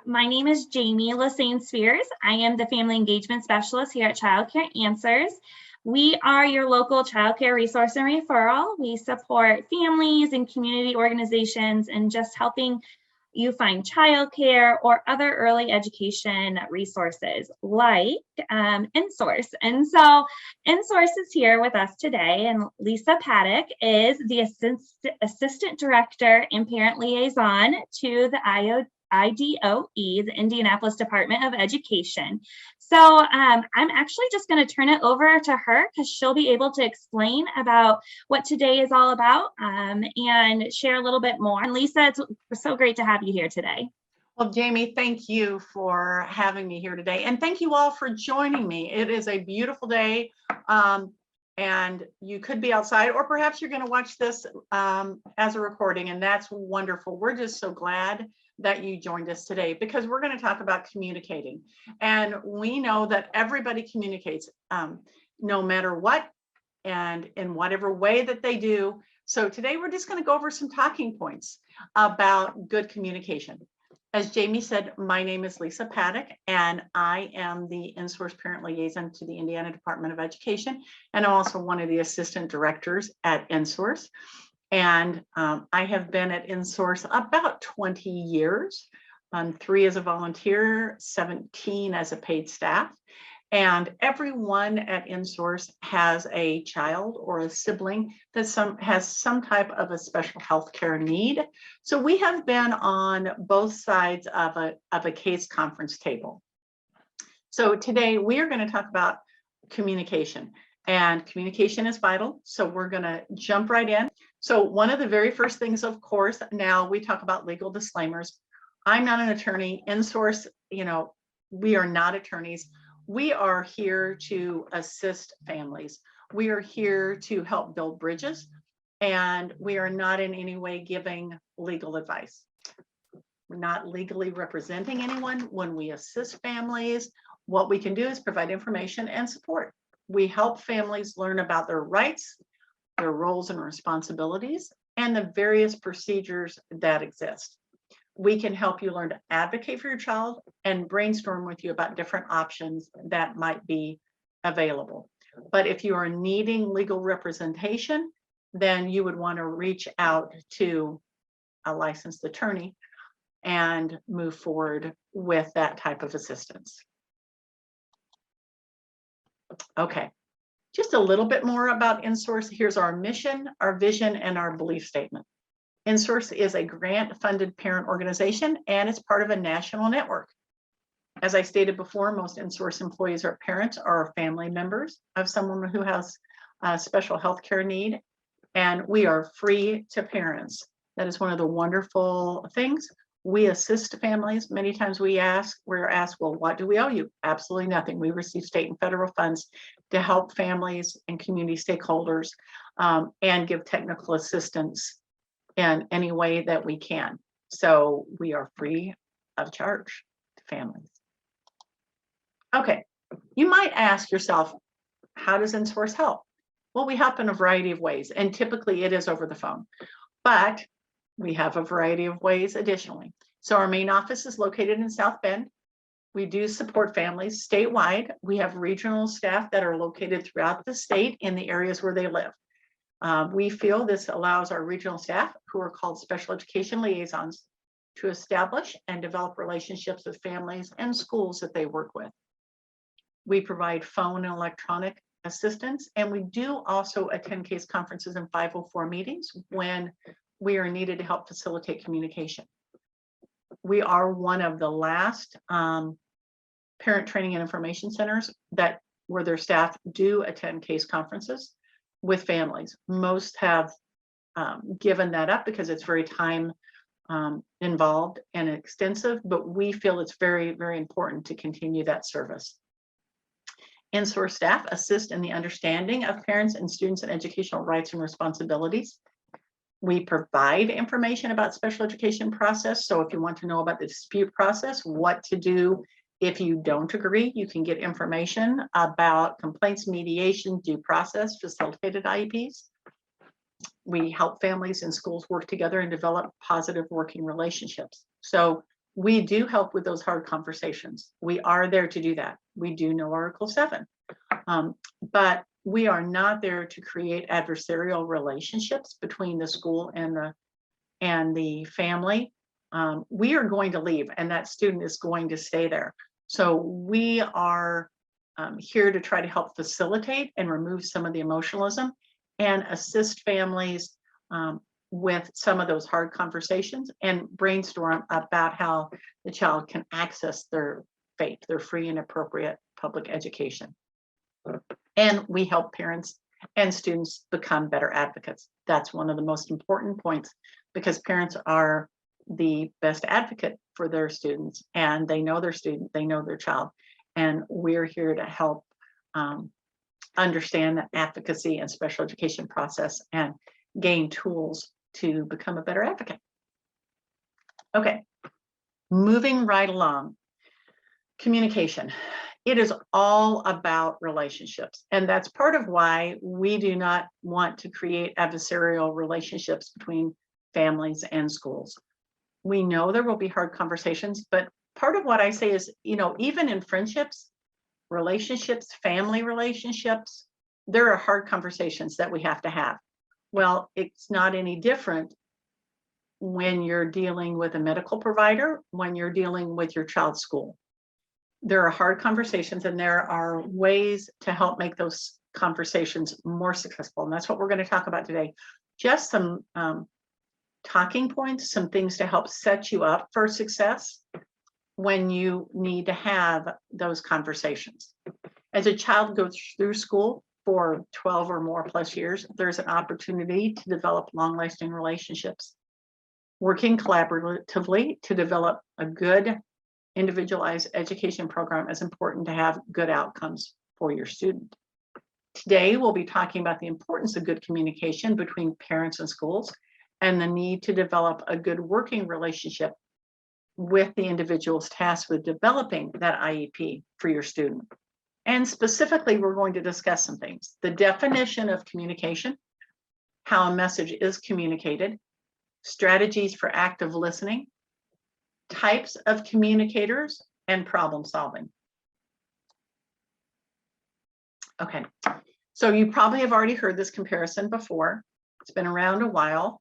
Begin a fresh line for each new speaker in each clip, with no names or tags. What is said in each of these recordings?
My name is Jamie Lassane Spears. I am the Family Engagement Specialist here at Child Care Answers. We are your local child care resource and referral. We support families and community organizations and just helping you find childcare or other early education resources like InSource. And so InSource is here with us today, and Lisa Paddock is the Assistant Director and Parent Liaison to the IDOE, the Indianapolis Department of Education. So I'm actually just going to turn it over to her because she'll be able to explain about what today is all about and share a little bit more. And Lisa, it's so great to have you here today.
Well, Jamie, thank you for having me here today. And thank you all for joining me. It is a beautiful day. And you could be outside, or perhaps you're going to watch this as a recording, and that's wonderful. We're just so glad that you joined us today because we're going to talk about communicating. And we know that everybody communicates no matter what and in whatever way that they do. So today we're just going to go over some talking points about good communication. As Jamie said, my name is Lisa Paddock, and I am the InSource Parent Liaison to the Indiana Department of Education, and I'm also one of the assistant directors at InSource. And I have been at InSource about 20 years, 3 as a volunteer, 17 as a paid staff. And everyone at InSource has a child or a sibling that has some type of a special health care need. So we have been on both sides of a case conference table. So today we are going to talk about communication, and communication is vital. So we're going to jump right in. So one of the very first things, of course, now we talk about legal disclaimers. I'm not an attorney. InSource, we are not attorneys. We are here to assist families. We are here to help build bridges, and we are not in any way giving legal advice. We're not legally representing anyone. When we assist families, what we can do is provide information and support. We help families learn about their rights, their roles and responsibilities, and the various procedures that exist. We can help you learn to advocate for your child and brainstorm with you about different options that might be available. But if you are needing legal representation, then you would want to reach out to a licensed attorney and move forward with that type of assistance. Okay, just a little bit more about InSource. Here's our mission, our vision, and our belief statement. InSource is a grant-funded parent organization, and it's part of a national network. As I stated before, most InSource employees are parents or family members of someone who has a special health care need, and we are free to parents. That is one of the wonderful things. We assist families. Many times we're asked, well, what do we owe you? Absolutely nothing. We receive state and federal funds to help families and community stakeholders and give technical assistance in any way that we can. So we are free of charge to families. Okay, you might ask yourself, how does InSource help? Well, we help in a variety of ways, and typically it is over the phone, but we have a variety of ways additionally. So our main office is located in South Bend. We do support families statewide. We have regional staff that are located throughout the state in the areas where they live. We feel this allows our regional staff, who are called special education liaisons, to establish and develop relationships with families and schools that they work with. We provide phone and electronic assistance, and we do also attend case conferences and 504 meetings when we are needed to help facilitate communication. We are one of the last parent training and information centers where their staff do attend case conferences with families. Most have given that up because it's very time involved and extensive, but we feel it's very, very important to continue that service. InSource staff assist in the understanding of parents and students and educational rights and responsibilities. We provide information about special education process. So if you want to know about the dispute process, what to do if you don't agree, you can get information about complaints, mediation, due process, facilitated IEPs. We help families and schools work together and develop positive working relationships. So we do help with those hard conversations. We are there to do that. We do know Article 7. But we are not there to create adversarial relationships between the school and the family. We are going to leave, and that student is going to stay there. So we are here to try to help facilitate and remove some of the emotionalism and assist families with some of those hard conversations and brainstorm about how the child can access their faith, their free and appropriate public education. And we help parents and students become better advocates. That's one of the most important points, because parents are the best advocate for their students, and they know their student, they know their child, and we're here to help understand the advocacy and special education process and gain tools to become a better advocate. Okay, moving right along. Communication. It is all about relationships, and that's part of why we do not want to create adversarial relationships between families and schools. We know there will be hard conversations, but part of what I say is, even in friendships, relationships, family relationships, there are hard conversations that we have to have. Well, it's not any different when you're dealing with a medical provider, when you're dealing with your child's school. There are hard conversations, and there are ways to help make those conversations more successful. And that's what we're going to talk about today. Just some talking points, some things to help set you up for success when you need to have those conversations. As a child goes through school for 12 or more plus years, there's an opportunity to develop long-lasting relationships. Working collaboratively to develop a good individualized education program is important to have good outcomes for your student. Today, we'll be talking about the importance of good communication between parents and schools, and the need to develop a good working relationship with the individuals tasked with developing that IEP for your student. And specifically, we're going to discuss some things: the definition of communication, how a message is communicated, strategies for active listening, types of communicators, and problem solving. Okay, so you probably have already heard this comparison before. It's been around a while,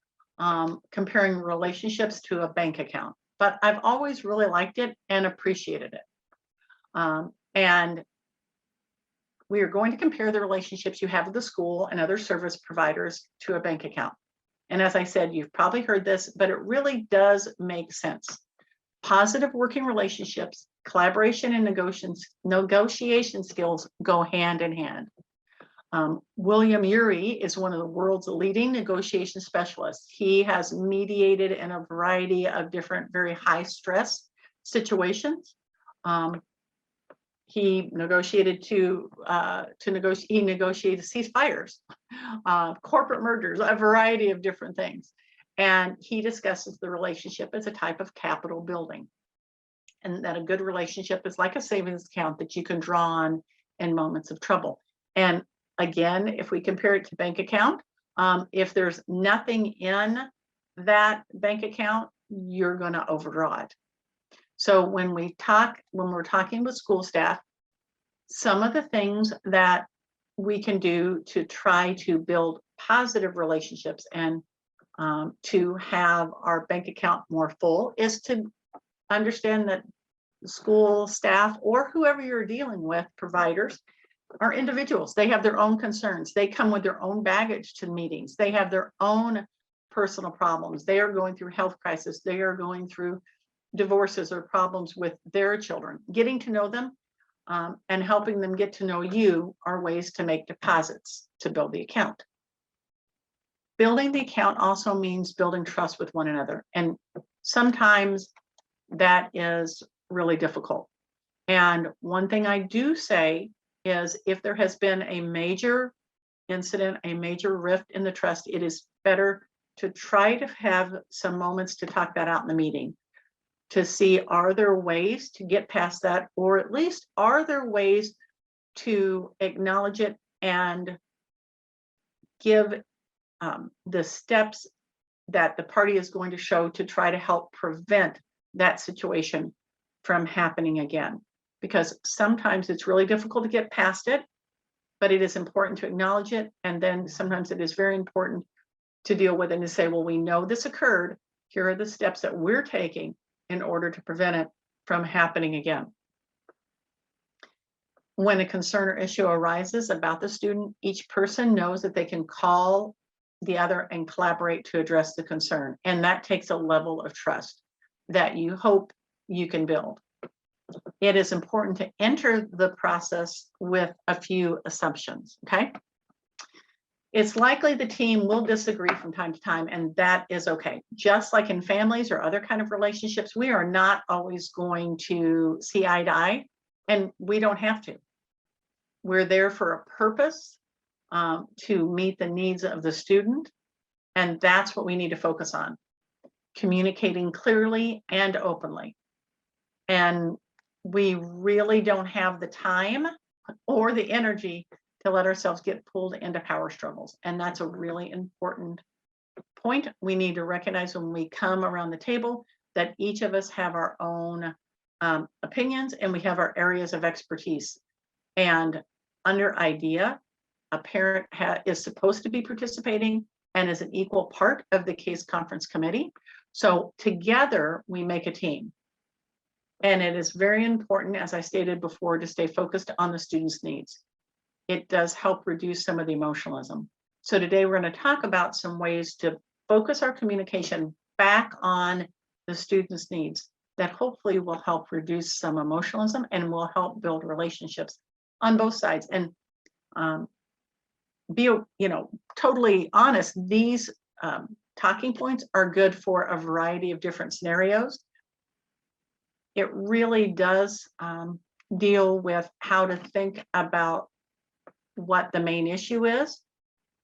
comparing relationships to a bank account, but I've always really liked it and appreciated it. And we are going to compare the relationships you have with the school and other service providers to a bank account. And as I said, you've probably heard this, but it really does make sense. Positive working relationships, collaboration, and negotiation skills go hand in hand. William Ury is one of the world's leading negotiation specialists. He has mediated in a variety of different very high stress situations. He negotiated he negotiated ceasefires, corporate mergers, a variety of different things. And he discusses the relationship as a type of capital building, and that a good relationship is like a savings account that you can draw on in moments of trouble. And again, if we compare it to bank account, if there's nothing in that bank account, you're going to overdraw it. So when we're talking with school staff, some of the things that we can do to try to build positive relationships and to have our bank account more full is to understand that school staff, or whoever you're dealing with, providers, are individuals. They have their own concerns. They come with their own baggage to meetings. They have their own personal problems. They are going through health crisis. They are going through divorces or problems with their children. Getting to know them and helping them get to know you are ways to make deposits to build the account. Building the account also means building trust with one another. And sometimes that is really difficult. And one thing I do say is, if there has been a major incident, a major rift in the trust, it is better to try to have some moments to talk that out in the meeting, to see, are there ways to get past that, or at least are there ways to acknowledge it and give the steps that the party is going to show to try to help prevent that situation from happening again. Because sometimes it's really difficult to get past it, but it is important to acknowledge it. And then sometimes it is very important to deal with it and to say, well, we know this occurred. Here are the steps that we're taking in order to prevent it from happening again. When a concern or issue arises about the student, each person knows that they can call the other and collaborate to address the concern. And that takes a level of trust that you hope you can build. It is important to enter the process with a few assumptions, okay? It's likely the team will disagree from time to time, and that is okay. Just like in families or other kind of relationships, we are not always going to see eye to eye, and we don't have to. We're there for a purpose, to meet the needs of the student, and that's what we need to focus on. Communicating clearly and openly. And we really don't have the time or the energy to let ourselves get pulled into power struggles. And that's a really important point. We need to recognize when we come around the table that each of us have our own opinions and we have our areas of expertise. And under IDEA, a parent is supposed to be participating and is an equal part of the case conference committee. So together we make a team. And it is very important, as I stated before, to stay focused on the student's needs. It does help reduce some of the emotionalism. So today we're going to talk about some ways to focus our communication back on the student's needs that hopefully will help reduce some emotionalism and will help build relationships on both sides. And be, totally honest, these talking points are good for a variety of different scenarios. It really does deal with how to think about what the main issue is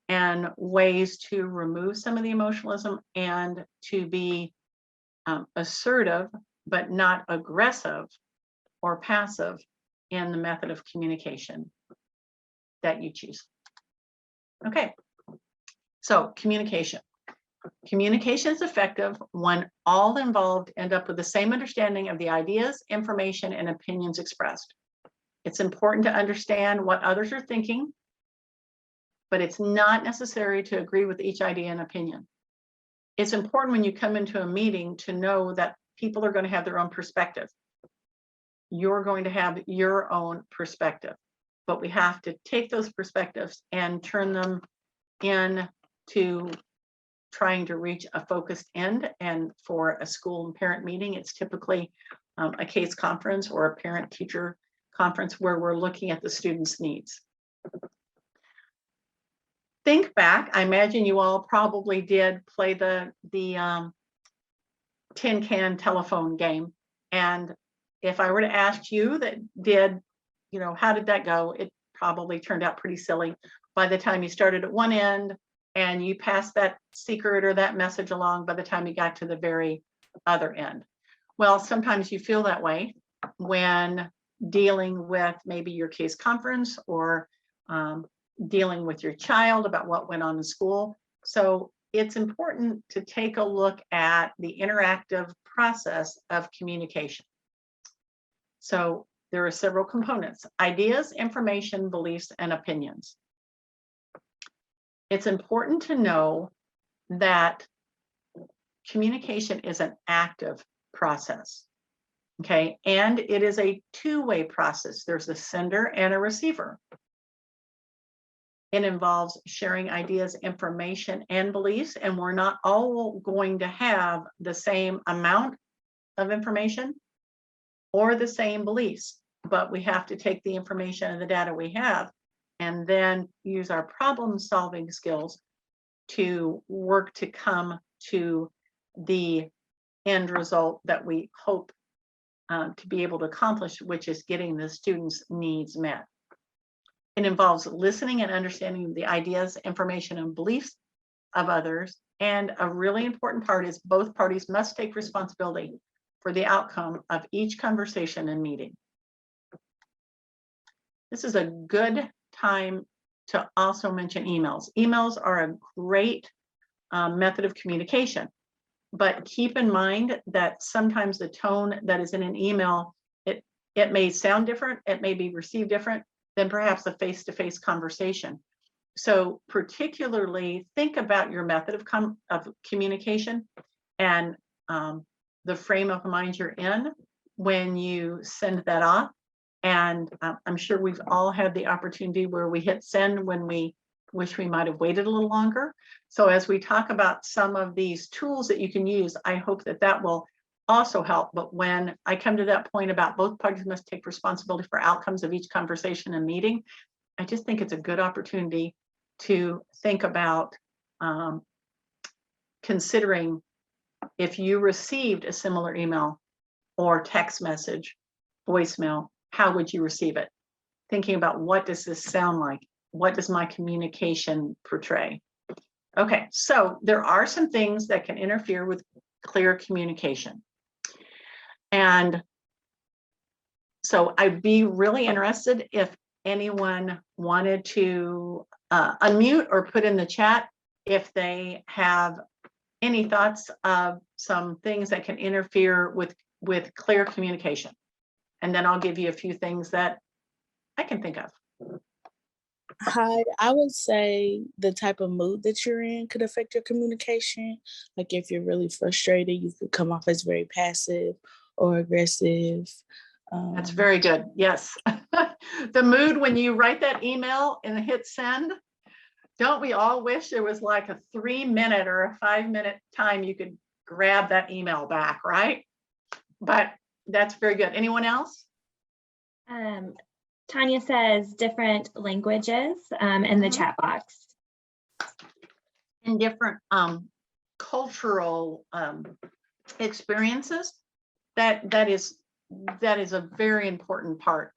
and ways to remove some of the emotionalism and to be assertive, but not aggressive or passive in the method of communication that you choose. Okay, so communication. Communication is effective when all involved end up with the same understanding of the ideas, information, and opinions expressed. It's important to understand what others are thinking, but it's not necessary to agree with each idea and opinion. It's important when you come into a meeting to know that people are going to have their own perspective. You're going to have your own perspective, but we have to take those perspectives and turn them into trying to reach a focused end. And for a school and parent meeting, it's typically a case conference or a parent-teacher conference where we're looking at the student's needs. Think back. I imagine you all probably did play the tin can telephone game. And if I were to ask you that did, how did that go? It probably turned out pretty silly. By the time you started at one end and you passed that secret or that message along by the time you got to the very other end. Well, sometimes you feel that way when dealing with maybe your case conference or dealing with your child about what went on in school. So it's important to take a look at the interactive process of communication. So there are several components: ideas, information, beliefs, and opinions. It's important to know that communication is an active process, okay? And it is a two-way process. There's a sender and a receiver. It involves sharing ideas, information, and beliefs, and we're not all going to have the same amount of information or the same beliefs, but we have to take the information and the data we have and then use our problem-solving skills to work to come to the end result that we hope to be able to accomplish, which is getting the students' needs met. It involves listening and understanding the ideas, information, and beliefs of others. And a really important part is both parties must take responsibility for the outcome of each conversation and meeting. This is a good time to also mention emails. Emails are a great method of communication. But keep in mind that sometimes the tone that is in an email, it may sound different, it may be received different than perhaps a face-to-face conversation. So particularly think about your method of communication and the frame of mind you're in when you send that off. And I'm sure we've all had the opportunity where we hit send when we wish we might have waited a little longer. So as we talk about some of these tools that you can use, I hope that that will also help. But when I come to that point about both parties must take responsibility for outcomes of each conversation and meeting, I just think it's a good opportunity to think about considering if you received a similar email or text message, voicemail, how would you receive it? Thinking about what does this sound like? What does my communication portray? Okay, so there are some things that can interfere with clear communication. And so I'd be really interested if anyone wanted to unmute or put in the chat if they have any thoughts of some things that can interfere with clear communication. And then I'll give you a few things that I can think of.
Hi, I would say the type of mood that you're in could affect your communication. Like if you're really frustrated, you could come off as very passive or aggressive.
That's very good. Yes. The mood when you write that email and hit send, don't we all wish there was like a 3-minute or a 5-minute time you could grab that email back, right? But that's very good. Anyone else?
Tanya says different languages in the chat box.
In different cultural experiences, that is a very important part.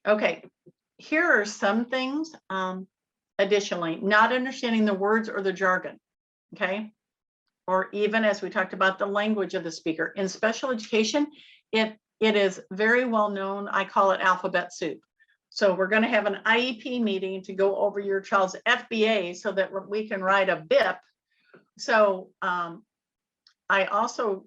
Okay, here are some things. Additionally, not understanding the words or the jargon, okay? Or even as we talked about the language of the speaker. In special education, it is very well known. I call it alphabet soup. So we're going to have an IEP meeting to go over your child's FBA so that we can write a BIP. So I also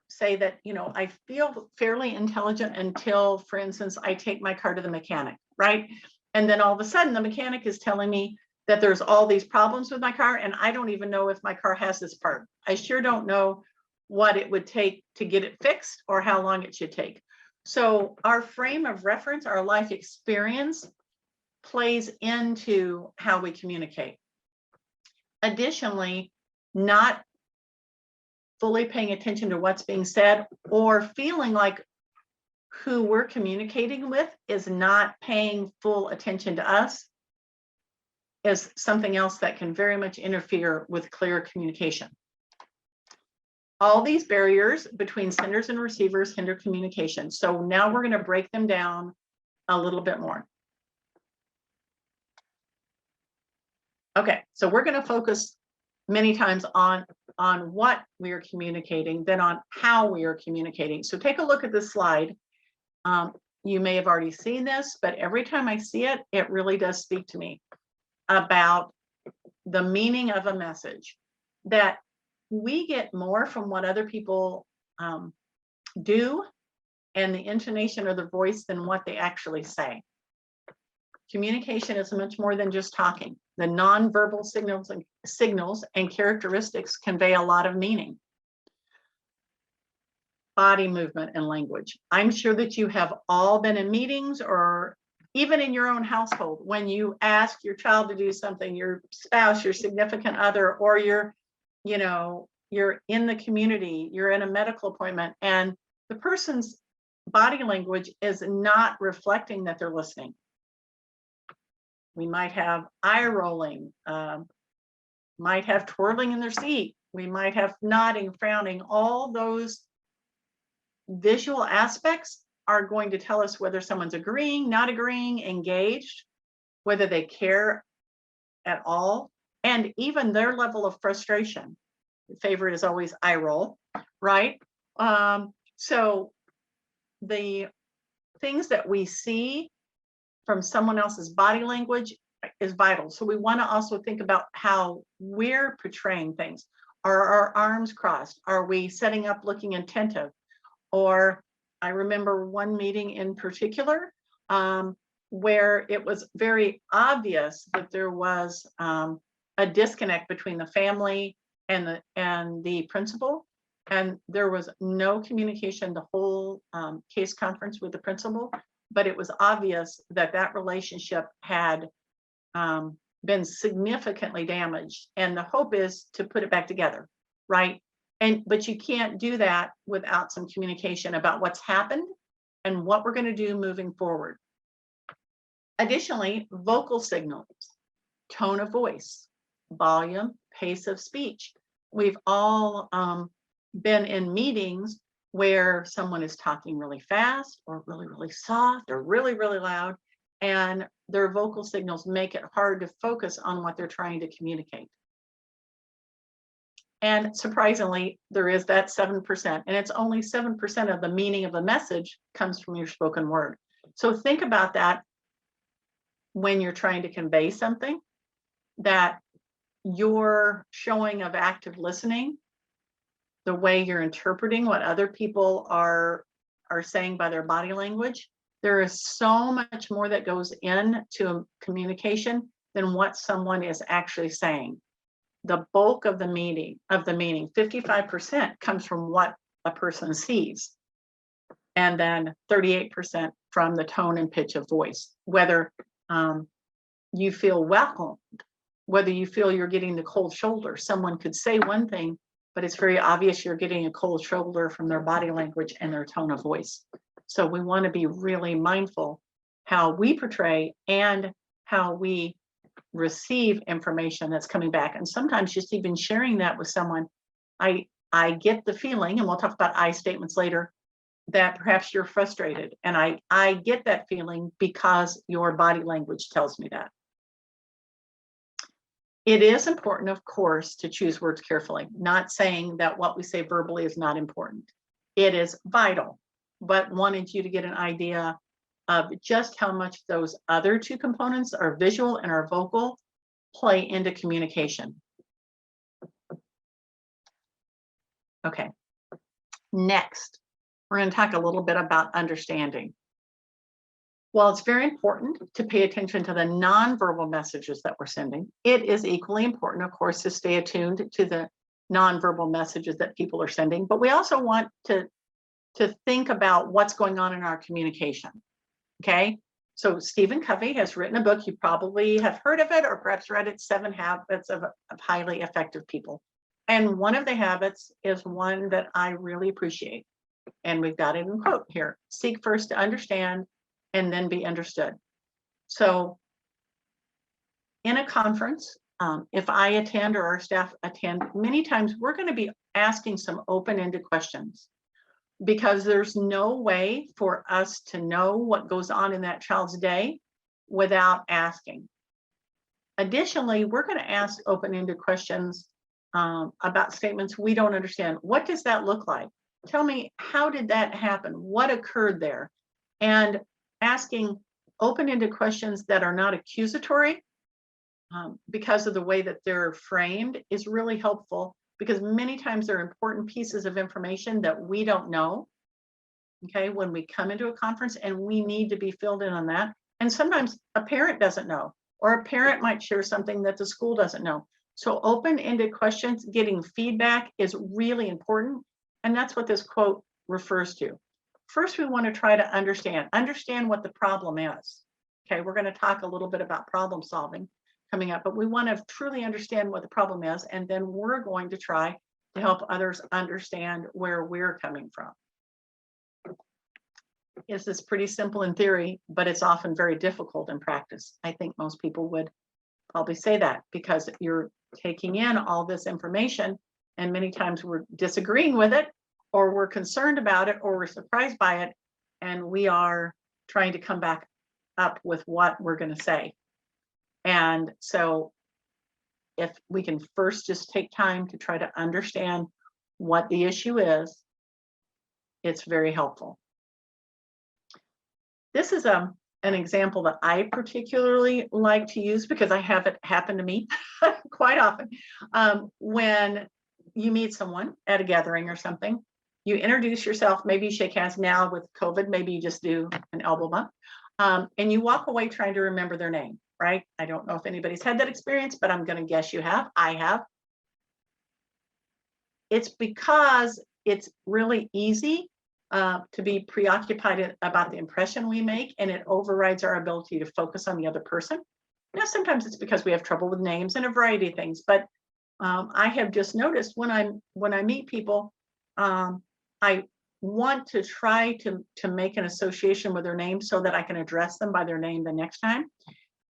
say that, you know, I feel fairly intelligent until, for instance, I take my car to the mechanic, right? And then all of a sudden the mechanic is telling me that there's all these problems with my car and I don't even know if my car has this part. I sure don't know what it would take to get it fixed or how long it should take. So our frame of reference, our life experience plays into how we communicate. Additionally, not fully paying attention to what's being said or feeling like who we're communicating with is not paying full attention to us is something else that can very much interfere with clear communication. All these barriers between senders and receivers hinder communication. So now we're going to break them down a little bit more. Okay, so we're going to focus many times on what we are communicating, then on how we are communicating. So take a look at this slide. You may have already seen this, but every time I see it, it really does speak to me about the meaning of a message, that we get more from what other people do and the intonation or the voice than what they actually say. Communication is much more than just talking. The nonverbal signals and characteristics convey a lot of meaning. Body movement and language. I'm sure that you have all been in meetings or even in your own household when you ask your child to do something, your spouse, your significant other, or you're in the community, you're in a medical appointment, and the person's body language is not reflecting that they're listening. We might have eye rolling, might have twirling in their seat. We might have nodding, frowning. All those visual aspects are going to tell us whether someone's agreeing, not agreeing, engaged, whether they care at all, and even their level of frustration. The favorite is always eye roll, right? So the things that we see from someone else's body language is vital. So we want to also think about how we're portraying things. Are our arms crossed? Are we setting up looking attentive? Or I remember one meeting in particular where it was very obvious that there was a disconnect between the family and the principal, and there was no communication the whole case conference with the principal, but it was obvious that that relationship had been significantly damaged, and the hope is to put it back together, right? But you can't do that without some communication about what's happened and what we're going to do moving forward. Additionally, vocal signals, tone of voice, volume, pace of speech. We've all been in meetings where someone is talking really fast or really, really soft or really, really loud, and their vocal signals make it hard to focus on what they're trying to communicate. And surprisingly, there is that 7%, and it's only 7% of the meaning of the message comes from your spoken word. So think about that when you're trying to convey something, that your showing of active listening, the way you're interpreting what other people are saying by their body language, there is so much more that goes into communication than what someone is actually saying. The bulk of the meaning, 55% comes from what a person sees, and then 38% from the tone and pitch of voice, whether you feel welcomed, whether you feel you're getting the cold shoulder. Someone could say one thing, but it's very obvious you're getting a cold shoulder from their body language and their tone of voice. So we want to be really mindful how we portray and how we receive information that's coming back. And sometimes just even sharing that with someone, I get the feeling, and we'll talk about I statements later, that perhaps you're frustrated. And I get that feeling because your body language tells me that. It is important, of course, to choose words carefully, not saying that what we say verbally is not important. It is vital, but wanted you to get an idea of just how much those other two components, our visual and our vocal, play into communication. Okay, next, we're going to talk a little bit about understanding. While it's very important to pay attention to the nonverbal messages that we're sending, it is equally important, of course, to stay attuned to the nonverbal messages that people are sending, but we also want to think about what's going on in our communication. Okay, so Stephen Covey has written a book. You probably have heard of it or perhaps read it, 7 Habits of Highly Effective People. And one of the habits is one that I really appreciate. And we've got it in quote here: seek first to understand and then be understood. So in a conference, if I attend or our staff attend, many times we're going to be asking some open-ended questions, because there's no way for us to know what goes on in that child's day without asking. Additionally, we're going to ask open-ended questions about statements we don't understand. What does that look like? Tell me, how did that happen? What occurred there? And asking open-ended questions that are not accusatory, because of the way that they're framed, is really helpful, because many times there are important pieces of information that we don't know, okay, when we come into a conference, and we need to be filled in on that. And sometimes a parent doesn't know, or a parent might share something that the school doesn't know. So open-ended questions, getting feedback, is really important. And that's what this quote refers to. First, we want to try to understand what the problem is. Okay, we're going to talk a little bit about problem solving coming up, but we want to truly understand what the problem is, and then we're going to try to help others understand where we're coming from. This is pretty simple in theory, but it's often very difficult in practice. I think most people would probably say that, because you're taking in all this information, and many times we're disagreeing with it, or we're concerned about it, or we're surprised by it, and we are trying to come back up with what we're going to say. And so if we can first just take time to try to understand what the issue is, it's very helpful. This is an example that I particularly like to use, because I have it happen to me quite often, when you meet someone at a gathering or something, you introduce yourself, maybe you shake hands. Now with COVID, maybe you just do an elbow bump, and you walk away trying to remember their name, right? I don't know if anybody's had that experience, but I'm going to guess you have. I have. It's because it's really easy to be preoccupied about the impression we make, and it overrides our ability to focus on the other person. Now, sometimes it's because we have trouble with names and a variety of things, but I have just noticed when I meet people, I want to try to make an association with their name so that I can address them by their name the next time.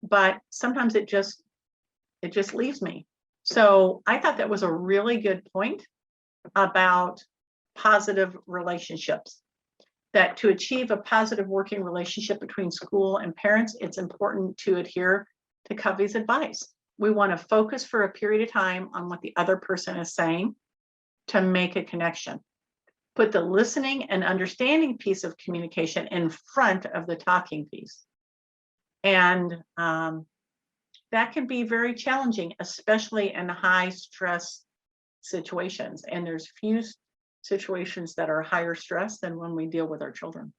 But sometimes it just leaves me. So I thought that was a really good point about positive relationships, that to achieve a positive working relationship between school and parents, it's important to adhere to Covey's advice. We want to focus for a period of time on what the other person is saying to make a connection. Put the listening and understanding piece of communication in front of the talking piece. And that can be very challenging, especially in high stress situations. And there's few situations that are higher stress than when we deal with our children.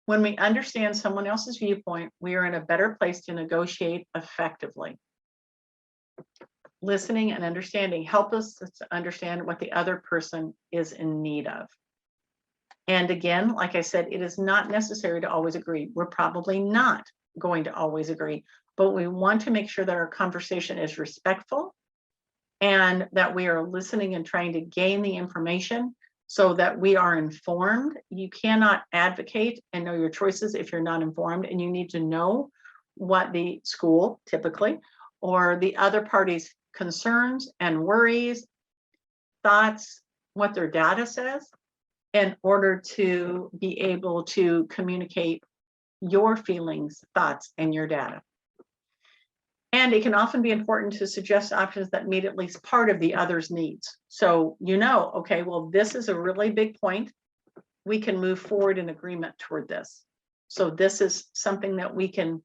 When we understand someone else's viewpoint, we are in a better place to negotiate effectively. Listening and understanding help us to understand what the other person is in need of. And again, like I said, it is not necessary to always agree. We're probably not going to always agree, but we want to make sure that our conversation is respectful and that we are listening and trying to gain the information so that we are informed. You cannot advocate and know your choices if you're not informed, and you need to know what the school typically or the other party's concerns and worries, thoughts, what their data says, in order to be able to communicate your feelings, thoughts, and your data. And it can often be important to suggest options that meet at least part of the other's needs. So okay, well, this is a really big point. We can move forward in agreement toward this. So this is something that we can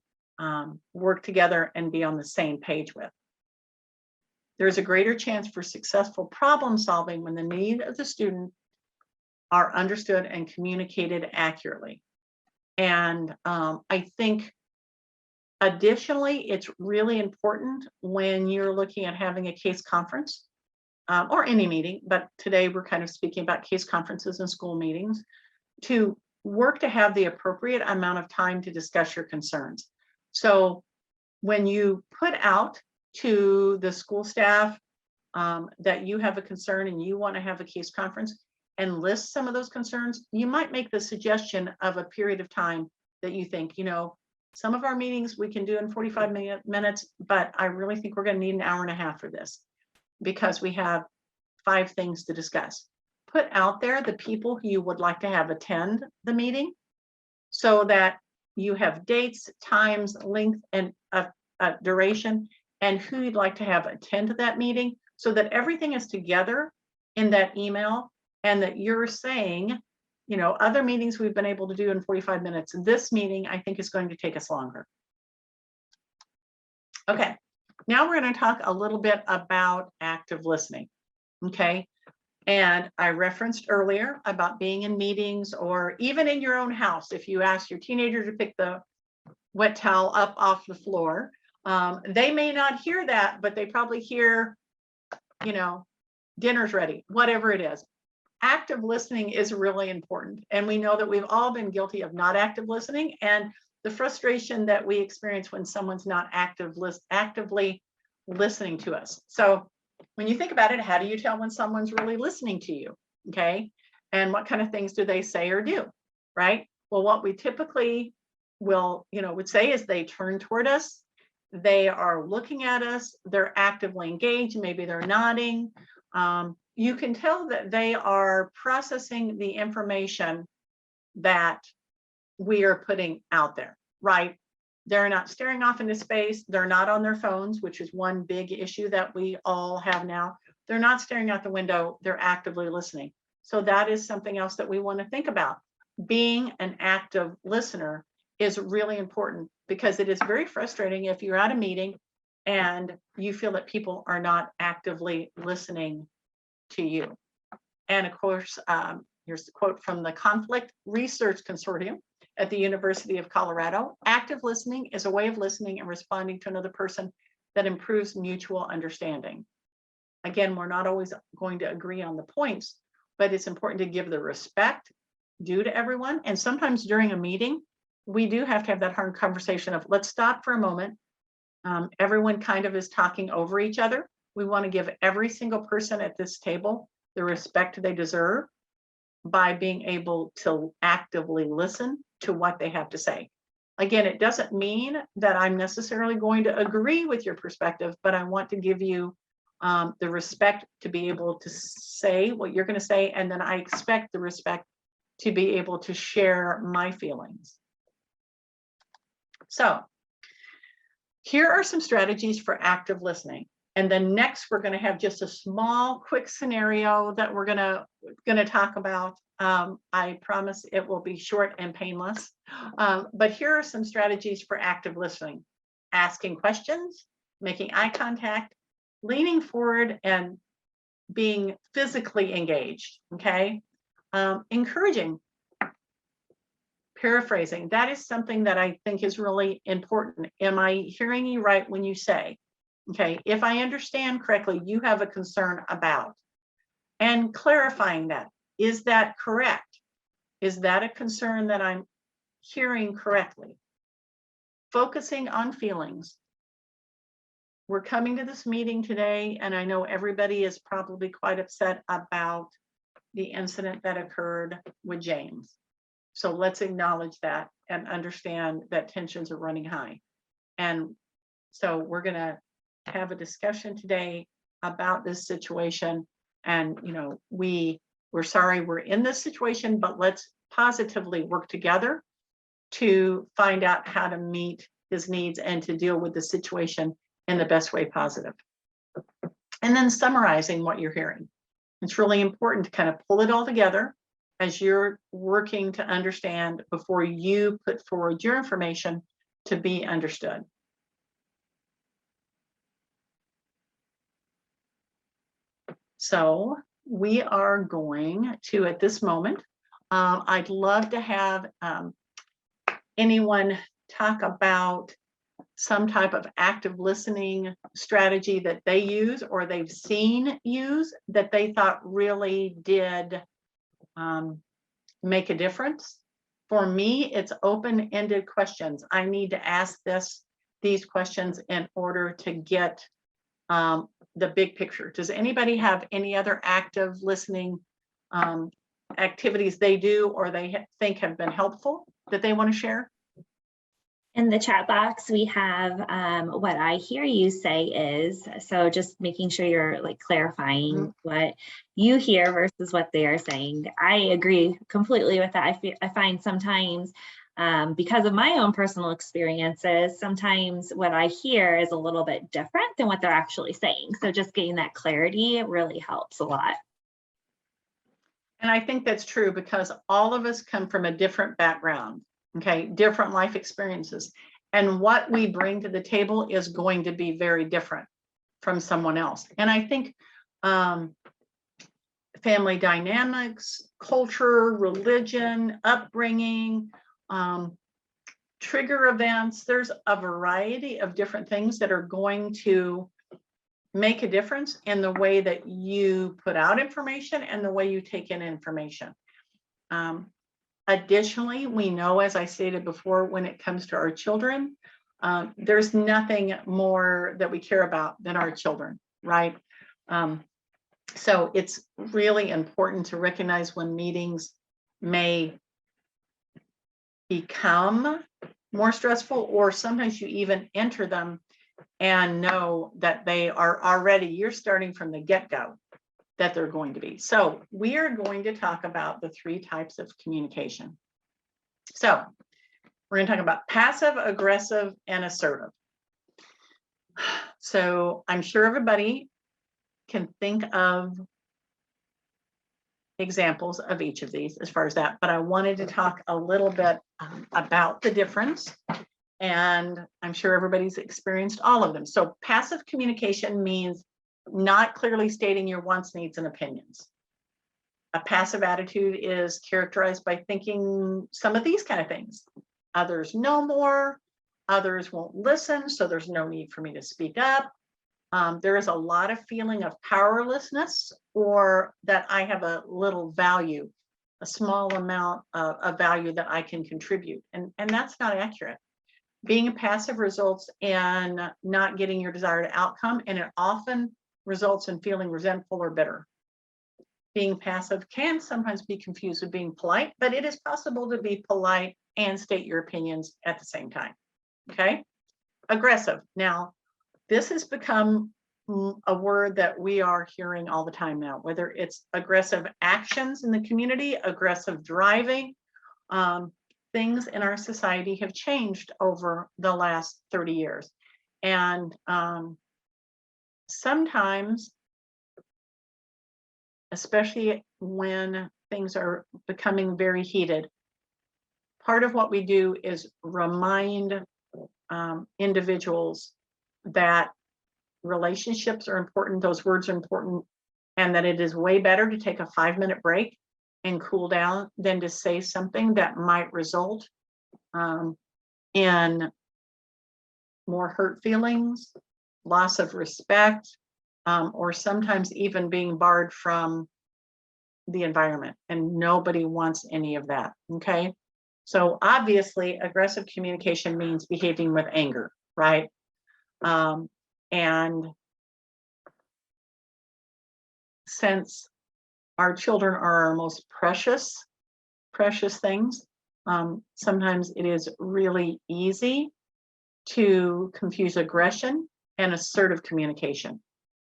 work together and be on the same page with. There's a greater chance for successful problem solving when the needs of the student are understood and communicated accurately. And I think additionally, it's really important when you're looking at having a case conference or any meeting, but today we're kind of speaking about case conferences and school meetings, to work to have the appropriate amount of time to discuss your concerns. So when you put out to the school staff that you have a concern and you want to have a case conference and list some of those concerns, you might make the suggestion of a period of time that you think, some of our meetings we can do in 45 minutes, but I really think we're going to need an hour and a half for this because we have 5 things to discuss. Put out there the people who you would like to have attend the meeting so that you have dates, times, length, and duration, and who you'd like to have attend to that meeting so that everything is together in that email and that you're saying, other meetings we've been able to do in 45 minutes. This meeting, I think, is going to take us longer. Okay, now we're going to talk a little bit about active listening. Okay, and I referenced earlier about being in meetings or even in your own house. If you ask your teenager to pick the wet towel up off the floor, they may not hear that, but they probably hear, dinner's ready, whatever it is. Active listening is really important. And we know that we've all been guilty of not active listening and the frustration that we experience when someone's not actively listening to us. So when you think about it, how do you tell when someone's really listening to you? Okay. And what kind of things do they say or do? Right. Well, what we typically would say is they turn toward us. They are looking at us. They're actively engaged. Maybe they're nodding. You can tell that they are processing the information that we are putting out there, right? They're not staring off into space. They're not on their phones, which is one big issue that we all have now. They're not staring out the window. They're actively listening. So that is something else that we want to think about. Being an active listener is really important because it is very frustrating if you're at a meeting and you feel that people are not actively listening to you. And of course, here's a quote from the Conflict Research Consortium at the University of Colorado. Active listening is a way of listening and responding to another person that improves mutual understanding. Again, we're not always going to agree on the points, but it's important to give the respect due to everyone. And sometimes during a meeting, we do have to have that hard conversation of, let's stop for a moment. Everyone kind of is talking over each other. We want to give every single person at this table the respect they deserve by being able to actively listen to what they have to say. Again, it doesn't mean that I'm necessarily going to agree with your perspective, but I want to give you the respect to be able to say what you're going to say, and then I expect the respect to be able to share my feelings. So here are some strategies for active listening. And then next, we're going to have just a small, quick scenario that we're going to talk about. I promise it will be short and painless. But here are some strategies for active listening: asking questions, making eye contact, leaning forward, and being physically engaged. Okay, encouraging, paraphrasing. That is something that I think is really important. Am I hearing you right when you say? Okay, if I understand correctly, you have a concern about, and clarifying that. Is that correct? Is that a concern that I'm hearing correctly? Focusing on feelings. We're coming to this meeting today, and I know everybody is probably quite upset about the incident that occurred with James. So let's acknowledge that and understand that tensions are running high. And so we're going to have a discussion today about this situation. And, you know, we're sorry we're in this situation, but let's positively work together to find out how to meet his needs and to deal with the situation in the best way positive. And then summarizing what you're hearing. It's really important to kind of pull it all together as you're working to understand before you put forward your information to be understood. So we are going to, at this moment, I'd love to have anyone talk about some type of active listening strategy that they use or they've seen use that they thought really did make a difference. For me, it's open-ended questions. I need to ask these questions in order to get the big picture. Does anybody have any other active listening activities they do or they think have been helpful that they want to share?
In the chat box, we have what I hear you say is, so just making sure you're like clarifying what you hear versus what they are saying. I agree completely with that. I find sometimes because of my own personal experiences, sometimes what I hear is a little bit different than what they're actually saying. So just getting that clarity really helps a lot.
And I think that's true because all of us come from a different background. Okay, different life experiences. And what we bring to the table is going to be very different from someone else. And I think family dynamics, culture, religion, upbringing, trigger events, there's a variety of different things that are going to make a difference in the way that you put out information and the way you take in information. Additionally, we know, as I stated before, when it comes to our children, there's nothing more that we care about than our children, right? So it's really important to recognize when meetings may become more stressful, or sometimes you even enter them and know that they are already, you're starting from the get-go that they're going to be. So we are going to talk about the 3 types of communication. So we're going to talk about passive, aggressive, and assertive. So I'm sure everybody can think of examples of each of these as far as that, but I wanted to talk a little bit about the difference And I'm sure everybody's experienced all of them. So passive communication means not clearly stating your wants, needs, and opinions. A passive attitude is characterized by thinking some of these kind of things. Others know more, others won't listen, so there's no need for me to speak up. There is a lot of feeling of powerlessness, or that I have a little value, a small amount of value that I can contribute. And that's not accurate. Being passive results in not getting your desired outcome, and it often results in feeling resentful or bitter. Being passive can sometimes be confused with being polite, but it is possible to be polite and state your opinions at the same time. Okay. Aggressive. Now, this has become a word that we are hearing all the time now, whether it's aggressive actions in the community, aggressive driving. Things in our society have changed over the last 30 years. And sometimes, especially when things are becoming very heated, part of what we do is remind individuals that relationships are important, those words are important, and that it is way better to take a 5-minute break and cool down than to say something that might result in more hurt feelings, loss of respect, or sometimes even being barred from the environment. And nobody wants any of that. Okay. So obviously, aggressive communication means behaving with anger, right? And since our children are our most precious things, sometimes it is really easy to confuse aggression and assertive communication.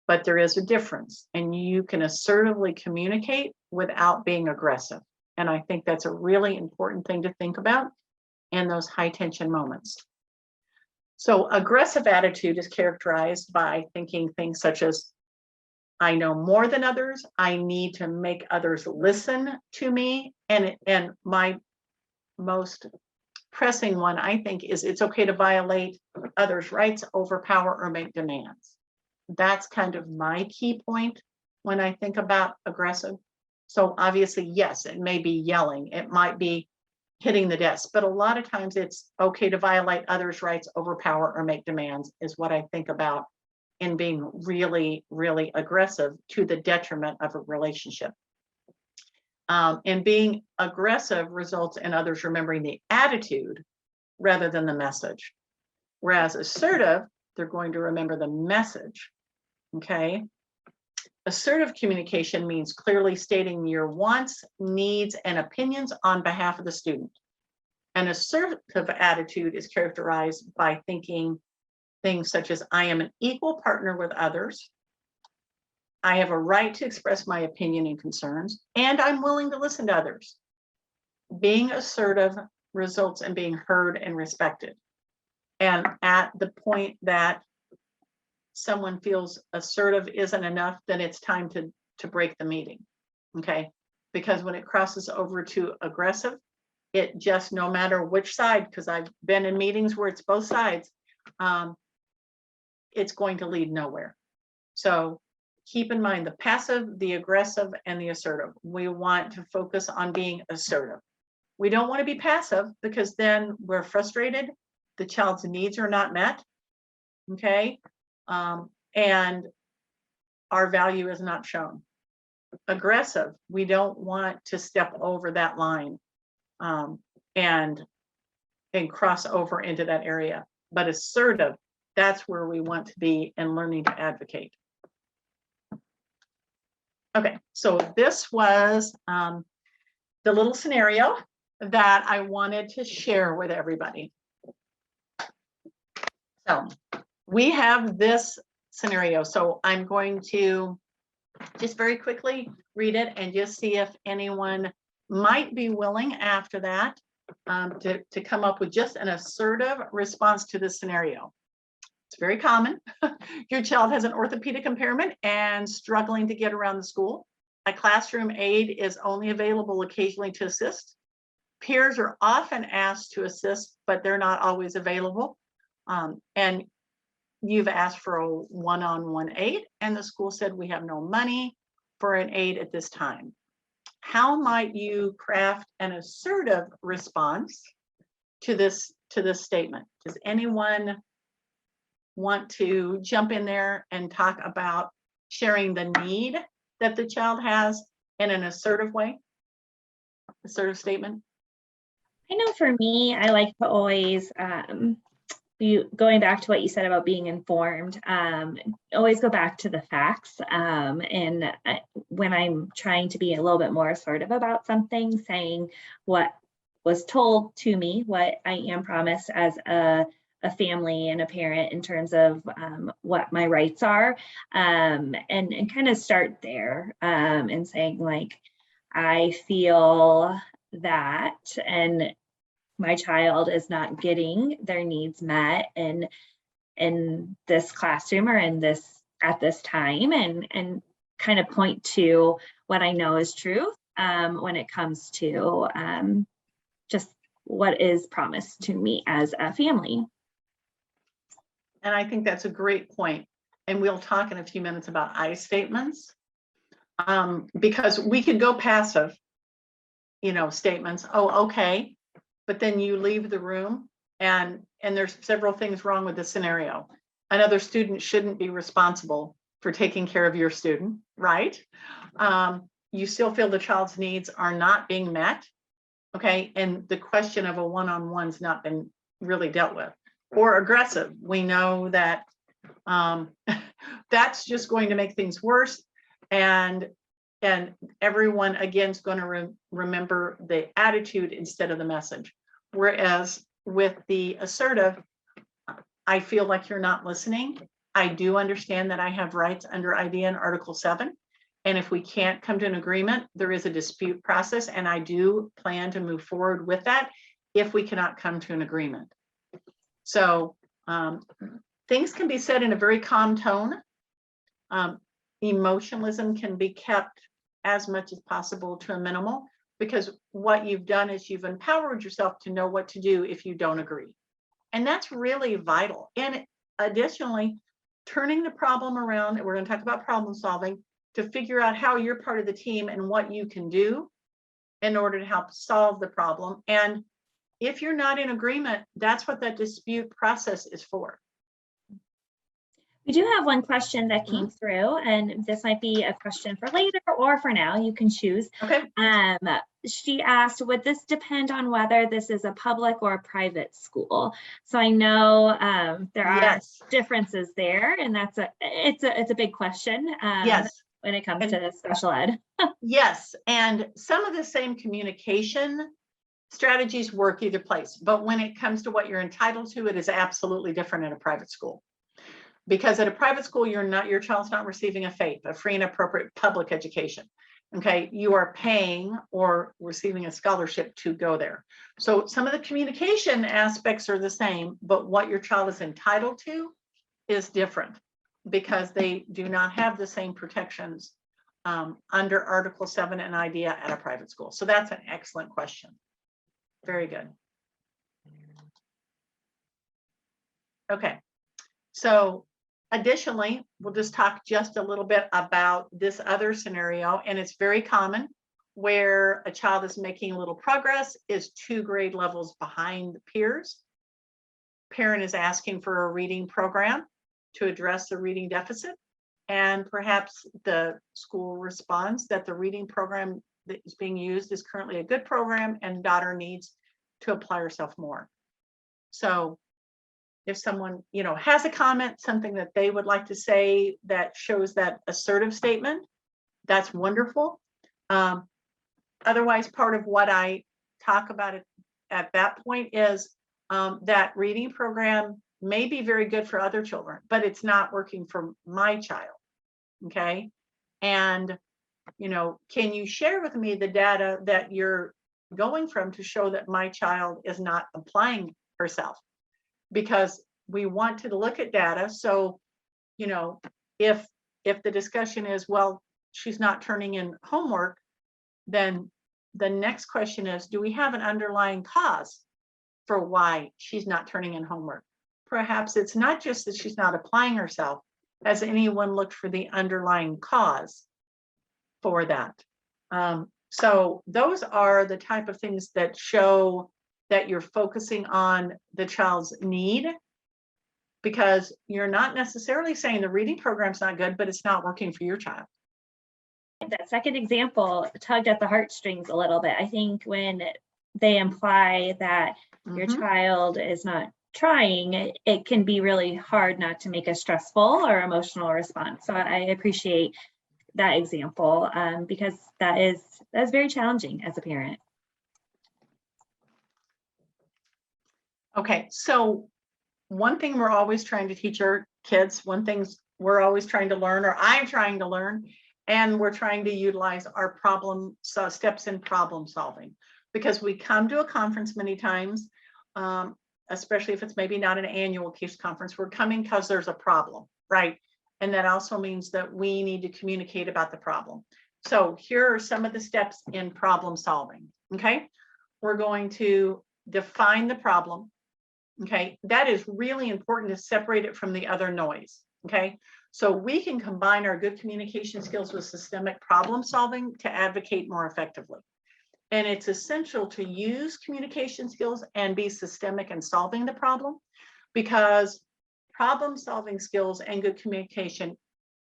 But there is a difference, and you can assertively communicate without being aggressive. And I think that's a really important thing to think about in those high tension moments. So aggressive attitude is characterized by thinking things such as, I know more than others, I need to make others listen to me. And my most pressing one, I think, is it's okay to violate others' rights, overpower, or make demands. That's kind of my key point when I think about aggressive. So obviously, yes, it may be yelling, it might be hitting the desk, but a lot of times it's okay to violate others' rights, overpower, or make demands is what I think about in being really, really aggressive to the detriment of a relationship. And being aggressive results in others remembering the attitude rather than the message. Whereas assertive, they're going to remember the message. Okay. Assertive communication means clearly stating your wants, needs, and opinions on behalf of the student. An assertive attitude is characterized by thinking things such as, I am an equal partner with others, I have a right to express my opinion and concerns, and I'm willing to listen to others. Being assertive results in being heard and respected. And at the point that someone feels assertive isn't enough, then it's time to break the meeting. Okay. Because when it crosses over to aggressive, it just, no matter which side, because I've been in meetings where it's both sides, it's going to lead nowhere. So keep in mind the passive, the aggressive, and the assertive. We want to focus on being assertive. We don't want to be passive because then we're frustrated. The child's needs are not met. Okay. And our value is not shown. Aggressive, we don't want to step over that line and cross over into that area. But assertive, that's where we want to be in learning to advocate. Okay, so this was the little scenario that I wanted to share with everybody. So we have this scenario. So I'm going to just very quickly read it and just see if anyone might be willing after that to come up with just an assertive response to this scenario. It's very common. Your child has an orthopedic impairment and struggling to get around the school. A classroom aide is only available occasionally to assist. Peers are often asked to assist, but they're not always available. And you've asked for a one-on-one aid, and the school said we have no money for an aid at this time. How might you craft an assertive response to this statement? Does anyone want to jump in there and talk about sharing the need that the child has in an assertive way? Assertive statement?
I know for me, I like to always, going back to what you said about being informed, always go back to the facts. And when I'm trying to be a little bit more assertive about something, saying what was told to me, what I am promised as a family and a parent in terms of what my rights are, and kind of start there, and saying like, I feel that, and my child is not getting their needs met in this classroom or in this at this time, and kind of point to what I know is true when it comes to just what is promised to me as a family.
And I think that's a great point. And we'll talk in a few minutes about I statements, because we could go passive, statements. Oh, okay. But then you leave the room and there's several things wrong with the scenario. Another student shouldn't be responsible for taking care of your student, right? You still feel the child's needs are not being met, okay? And the question of a one-on-one's not been really dealt with. Or aggressive. We know that that's just going to make things worse. And everyone, again, is going to remember the attitude instead of the message. Whereas with the assertive, I feel like you're not listening. I do understand that I have rights under IDEA in Article 7. And if we can't come to an agreement, there is a dispute process. And I do plan to move forward with that if we cannot come to an agreement. So things can be said in a very calm tone. Emotionalism can be kept as much as possible to a minimal, because what you've done is you've empowered yourself to know what to do if you don't agree. And that's really vital. And additionally, turning the problem around, and we're going to talk about problem solving, to figure out how you're part of the team and what you can do in order to help solve the problem. And if you're not in agreement, that's what that dispute process is for.
We do have one question that came through, and this might be a question for later or for now. You can choose.
Okay.
She asked, would this depend on whether this is a public or a private school? So I know there are differences there, and it's a big question.
Yes.
When it comes to special ed.
Yes, and some of the same communication strategies work either place, but when it comes to what you're entitled to, it is absolutely different in a private school. Because at a private school, your child's not receiving a FAPE, a free and appropriate public education. Okay, you are paying or receiving a scholarship to go there. So some of the communication aspects are the same, but what your child is entitled to is different, because they do not have the same protections under Article 7 and IDEA at a private school. So that's an excellent question. Very good. Okay, so additionally, we'll just talk just a little bit about this other scenario, and it's very common, where a child is making a little progress, is 2 grade levels behind the peers. Parent is asking for a reading program to address the reading deficit, and perhaps the school responds that the reading program that is being used is currently a good program and daughter needs to apply herself more. So if someone, has a comment, something that they would like to say that shows that assertive statement, that's wonderful. Otherwise, part of what I talk about at that point is that reading program may be very good for other children, but it's not working for my child. Okay. And, can you share with me the data that you're going from to show that my child is not applying herself? Because we want to look at data. So, if the discussion is, well, she's not turning in homework, then the next question is, do we have an underlying cause for why she's not turning in homework? Perhaps it's not just that she's not applying herself. Has anyone looked for the underlying cause for that? So those are the type of things that show that you're focusing on the child's need, because you're not necessarily saying the reading program's not good, but it's not working for your child.
That second example tugged at the heartstrings a little bit. I think when they imply that your child is not trying, it can be really hard not to make a stressful or emotional response. So I appreciate that example, because that's very challenging as a parent.
Okay, so one thing we're always trying to teach our kids, one thing we're always trying to learn, or I'm trying to learn, and we're trying to utilize our steps in problem solving, because we come to a conference many times, especially if it's maybe not an annual CASE conference, we're coming because there's a problem, right? And that also means that we need to communicate about the problem. So here are some of the steps in problem solving, okay? We're going to define the problem, okay? That is really important to separate it from the other noise, okay? So we can combine our good communication skills with systemic problem solving to advocate more effectively. And it's essential to use communication skills and be systemic in solving the problem, because problem solving skills and good communication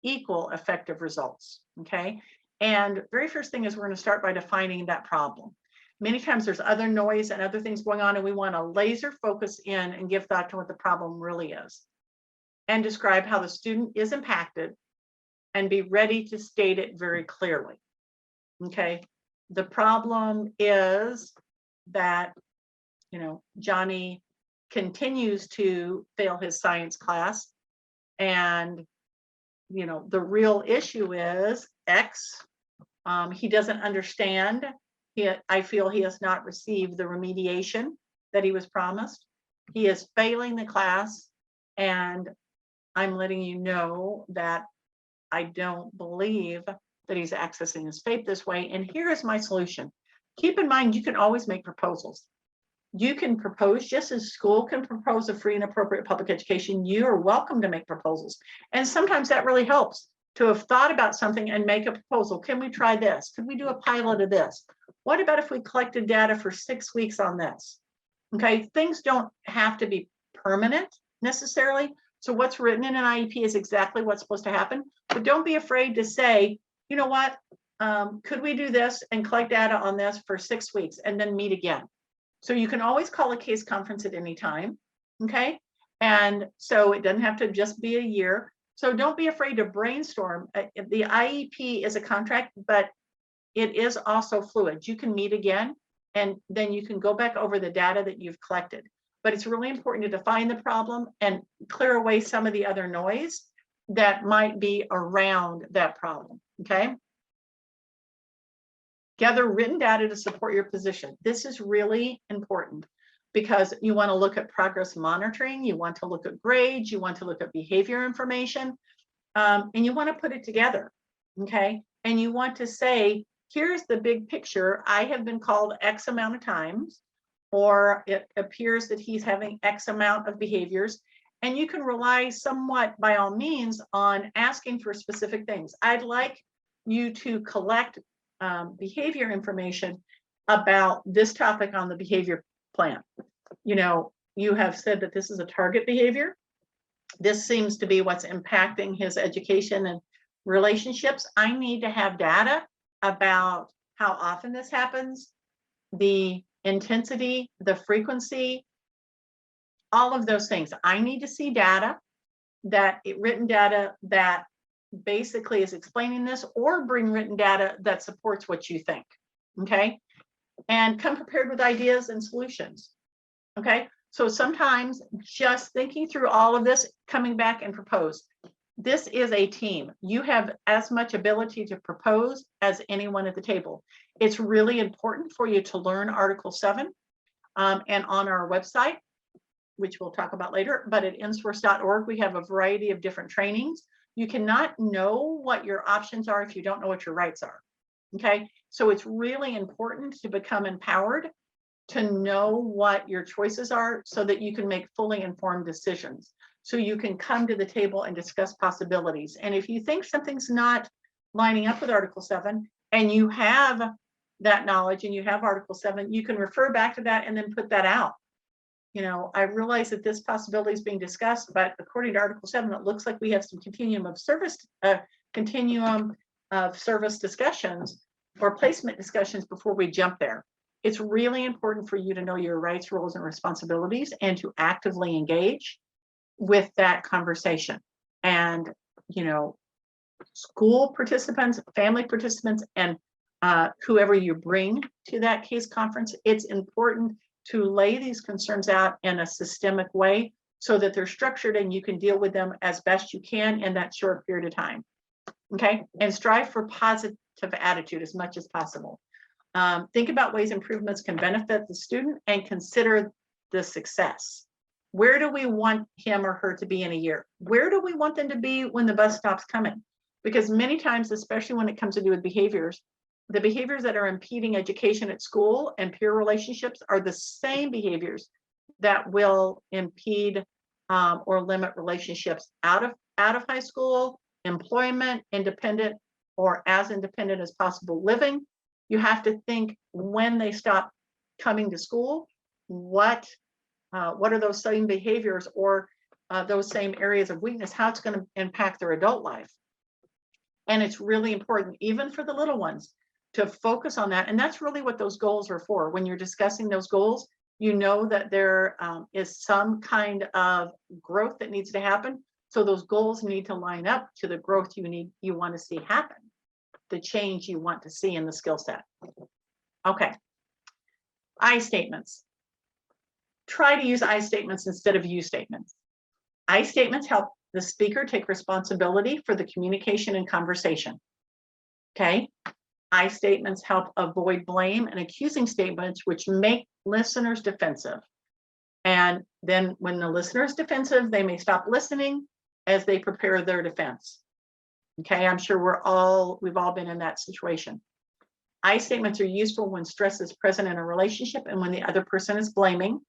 equal effective results, okay? And very first thing is we're going to start by defining that problem. Many times there's other noise and other things going on, and we want to laser focus in and give thought to what the problem really is, and describe how the student is impacted, and be ready to state it very clearly, okay? The problem is that, Johnny continues to fail his science class, and, the real issue is X. He doesn't understand. I feel he has not received the remediation that he was promised. He is failing the class, and I'm letting you know that I don't believe that he's accessing his faith this way. And here is my solution. Keep in mind, you can always make proposals. You can propose, just as school can propose a free and appropriate public education, you are welcome to make proposals. And sometimes that really helps to have thought about something and make a proposal. Can we try this? Could we do a pilot of this? What about if we collected data for 6 weeks on this? Okay, things don't have to be permanent necessarily. So what's written in an IEP is exactly what's supposed to happen. But don't be afraid to say, you know what, could we do this and collect data on this for 6 weeks and then meet again? So you can always call a CASE conference at any time, okay? And so it doesn't have to just be a year. So don't be afraid to brainstorm. The IEP is a contract, but it is also fluid. You can meet again, and then you can go back over the data that you've collected. But it's really important to define the problem and clear away some of the other noise that might be around that problem, okay? Gather written data to support your position. This is really important because you want to look at progress monitoring, you want to look at grades, you want to look at behavior information, and you want to put it together, okay? And you want to say, here's the big picture. I have been called X amount of times, or it appears that he's having X amount of behaviors. And you can rely somewhat, by all means, on asking for specific things. I'd like you to collect behavior information about this topic on the behavior plan. You have said that this is a target behavior. This seems to be what's impacting his education and relationships. I need to have data about how often this happens, the intensity, the frequency, all of those things. I need to see data, written data that basically is explaining this, or bring written data that supports what you think, okay? And come prepared with ideas and solutions, okay? So sometimes just thinking through all of this, coming back and propose. This is a team. You have as much ability to propose as anyone at the table. It's really important for you to learn Article 7 and on our website, which we'll talk about later, but at nsource.org, we have a variety of different trainings. You cannot know what your options are if you don't know what your rights are, okay? So it's really important to become empowered, to know what your choices are so that you can make fully informed decisions. So you can come to the table and discuss possibilities. And if you think something's not lining up with Article 7 and you have that knowledge and you have Article 7, you can refer back to that and then put that out. You know, I realize that this possibility is being discussed, but according to Article 7, it looks like we have some continuum of service discussions or placement discussions before we jump there. It's really important for you to know your rights, roles, and responsibilities and to actively engage with that conversation. And, you know, school participants, family participants, and whoever you bring to that case conference, it's important to lay these concerns out in a systemic way so that they're structured and you can deal with them as best you can in that short period of time. Okay, and strive for positive attitude as much as possible. Think about ways improvements can benefit the student and consider the success. Where do we want him or her to be in a year? Where do we want them to be when the bus stops coming? Because many times, especially when it comes to do with behaviors, the behaviors that are impeding education at school and peer relationships are the same behaviors that will impede or limit relationships out of high school, employment, independent, or as independent as possible living. You have to think when they stop coming to school, what are those same behaviors or those same areas of weakness, how it's going to impact their adult life. And it's really important, even for the little ones, to focus on that. And that's really what those goals are for. When you're discussing those goals, you know that there is some kind of growth that needs to happen. So those goals need to line up to the growth you want to see happen, the change you want to see in the skill set. Okay. I statements. Try to use I statements instead of you statements. I statements help the speaker take responsibility for the communication and conversation. Okay. I statements help avoid blame and accusing statements, which make listeners defensive. And then when the listener is defensive, they may stop listening as they prepare their defense. Okay, I'm sure we've all been in that situation. I statements are useful when stress is present in a relationship and when the other person is blaming.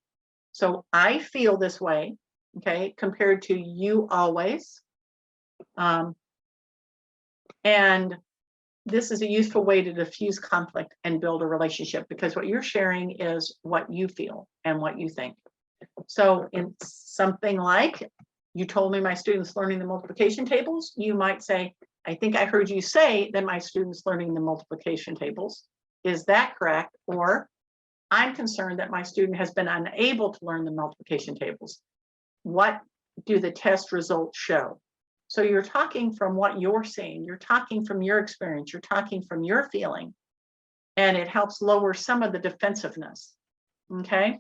So I feel this way, okay, compared to you always. And this is a useful way to diffuse conflict and build a relationship because what you're sharing is what you feel and what you think. So in something like, you told me my students learning the multiplication tables, you might say, I think I heard you say that my students learning the multiplication tables. Is that correct? Or I'm concerned that my student has been unable to learn the multiplication tables. What do the test results show? So you're talking from what you're seeing, you're talking from your experience, you're talking from your feeling, and it helps lower some of the defensiveness, okay?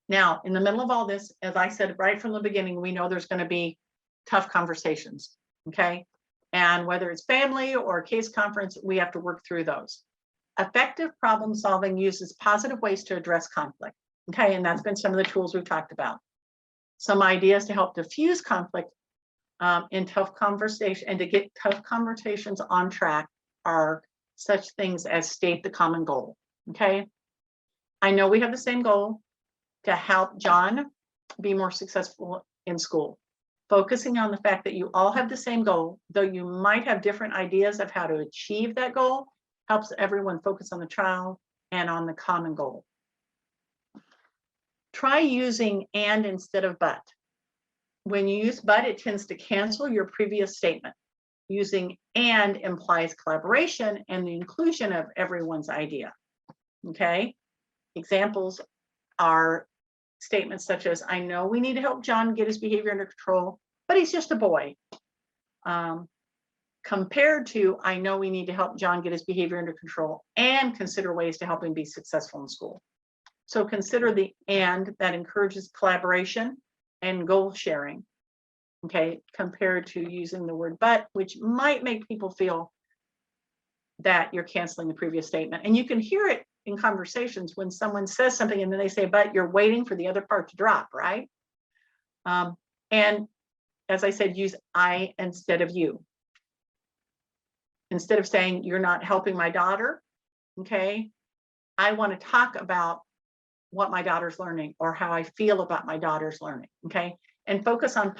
Now, in the middle of all this, as I said right from the beginning, we know there's going to be tough conversations, okay? And whether it's family or case conference, we have to work through those. Effective problem solving uses positive ways to address conflict, okay? And that's been some of the tools we've talked about. Some ideas to help diffuse conflict in tough conversation and to get tough conversations on track are such things as state the common goal, okay? I know we have the same goal, to help John be more successful in school. Focusing on the fact that you all have the same goal, though you might have different ideas of how to achieve that goal, helps everyone focus on the child and on the common goal. Try using and instead of but. When you use but, it tends to cancel your previous statement. Using and implies collaboration and the inclusion of everyone's idea. Okay? Examples are statements such as, I know we need to help John get his behavior under control, but he's just a boy. Compared to, I know we need to help John get his behavior under control and consider ways to help him be successful in school. So consider the and that encourages collaboration and goal sharing, okay, compared to using the word but, which might make people feel that you're canceling the previous statement. And you can hear it in conversations when someone says something and then they say, but you're waiting for the other part to drop, right? And as I said, use I instead of you. Instead of saying, you're not helping my daughter, okay, I want to talk about what my daughter's learning or how I feel about my daughter's learning, okay? And focus on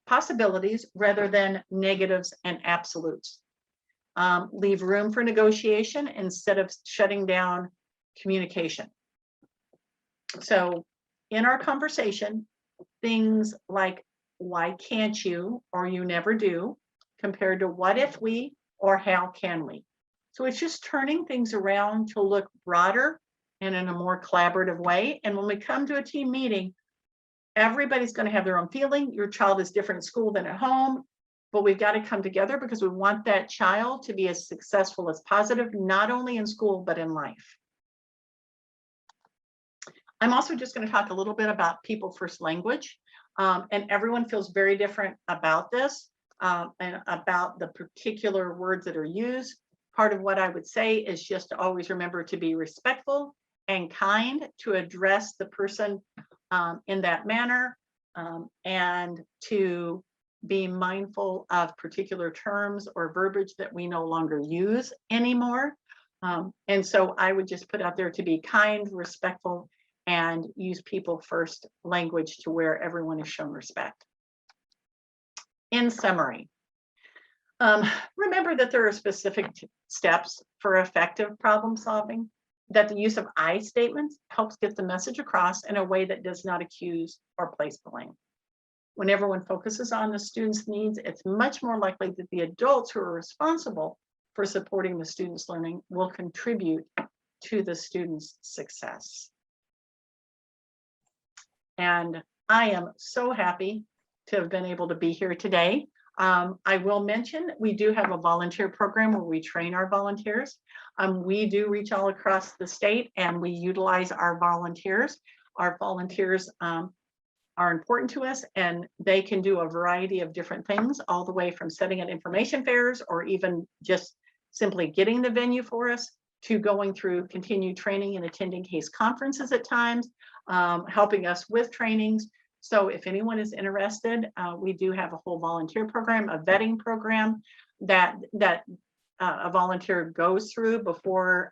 possibilities rather than negatives and absolutes. Leave room for negotiation instead of shutting down communication. So in our conversation, things like, why can't you, or you never do, compared to what if we, or how can we? So it's just turning things around to look broader and in a more collaborative way. And when we come to a team meeting, everybody's going to have their own feeling. Your child is different at school than at home, but we've got to come together because we want that child to be as successful as positive, not only in school, but in life. I'm also just going to talk a little bit about people first language. And everyone feels very different about this and about the particular words that are used. Part of what I would say is just to always remember to be respectful and kind, to address the person in that manner, and to be mindful of particular terms or verbiage that we no longer use anymore. And so I would just put out there to be kind, respectful, and use people first language to where everyone is shown respect. In summary, remember that there are specific steps for effective problem solving, that the use of I statements helps get the message across in a way that does not accuse or place blame. When everyone focuses on the student's needs, it's much more likely that the adults who are responsible for supporting the student's learning will contribute to the student's success. And I am so happy to have been able to be here today. I will mention we do have a volunteer program where we train our volunteers. We do reach all across the state and we utilize our volunteers. Our volunteers are important to us and they can do a variety of different things, all the way from setting up information fairs or even just simply getting the venue for us, to going through continued training and attending case conferences at times, helping us with trainings. So if anyone is interested, we do have a whole volunteer program, a vetting program that a volunteer goes through before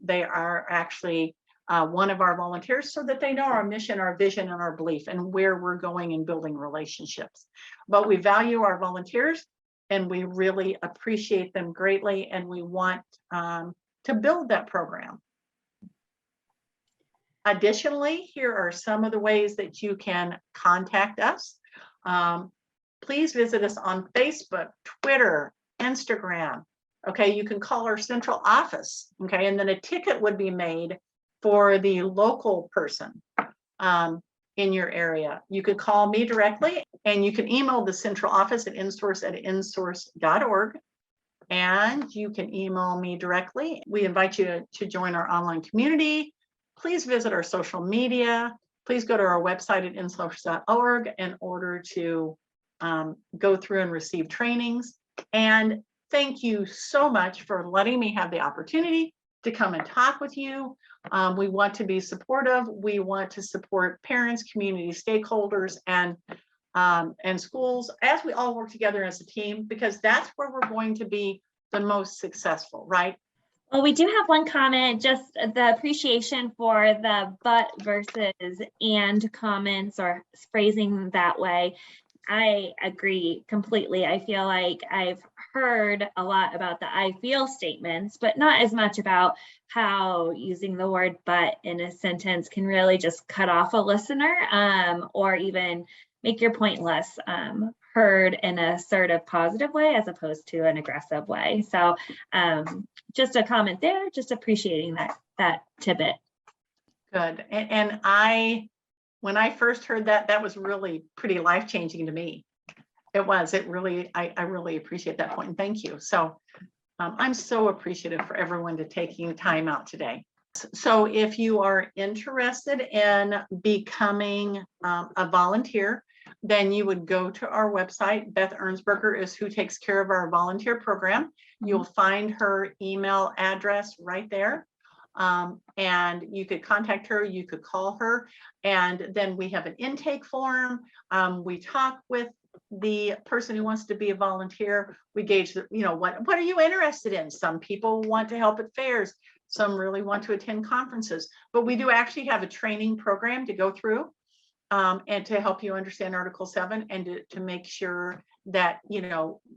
they are actually one of our volunteers, so that they know our mission, our vision, and our belief, and where we're going in building relationships. But we value our volunteers and we really appreciate them greatly, and we want to build that program. Additionally, here are some of the ways that you can contact us. Please visit us on Facebook, Twitter, Instagram. Okay, you can call our central office. Okay, and then a ticket would be made for the local person in your area. You could call me directly, and you can email the central office at insource@insource.org. And you can email me directly. We invite you to join our online community. Please visit our social media. Please go to our website at insource.org in order to go through and receive trainings. And thank you so much for letting me have the opportunity to come and talk with you. We want to be supportive. We want to support parents, community stakeholders, and schools as we all work together as a team, because that's where we're going to be the most successful, right?
Well, we do have one comment, just the appreciation for the but versus and comments, or phrasing that way. I agree completely. I feel like I've heard a lot about the I feel statements, but not as much about how using the word but in a sentence can really just cut off a listener, or even make your point less heard in an assertive, positive way as opposed to an aggressive way. So just a comment there, just appreciating that tidbit.
Good. And when I first heard that, that was really pretty life-changing to me. It was. It really, I really appreciate that point. And thank you. So I'm so appreciative for everyone to taking time out today. So if you are interested in becoming a volunteer, then you would go to our website. Beth Ernsberger is who takes care of our volunteer program. You'll find her email address right there. And you could contact her, you could call her, and then we have an intake form. We talk with the person who wants to be a volunteer, we gauge the, what are you interested in? Some people want to help at fairs. Some really want to attend conferences, but we do actually have a training program to go through and to help you understand Article 7 and to make sure that,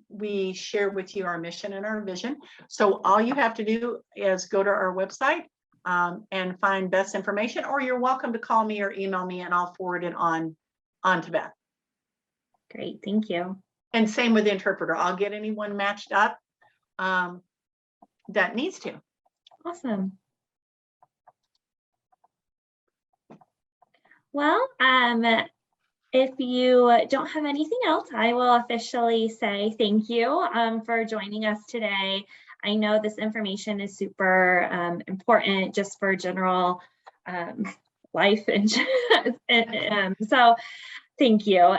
we share with you our mission and our vision. So all you have to do is go to our website and find best information, or you're welcome to call me or email me and I'll forward it on to Beth.
Great, thank you.
And same with the interpreter. I'll get anyone matched up that needs to.
Awesome. Well, if you don't have anything else, I will officially say thank you for joining us today. I know this information is super important just for general life, and so thank you.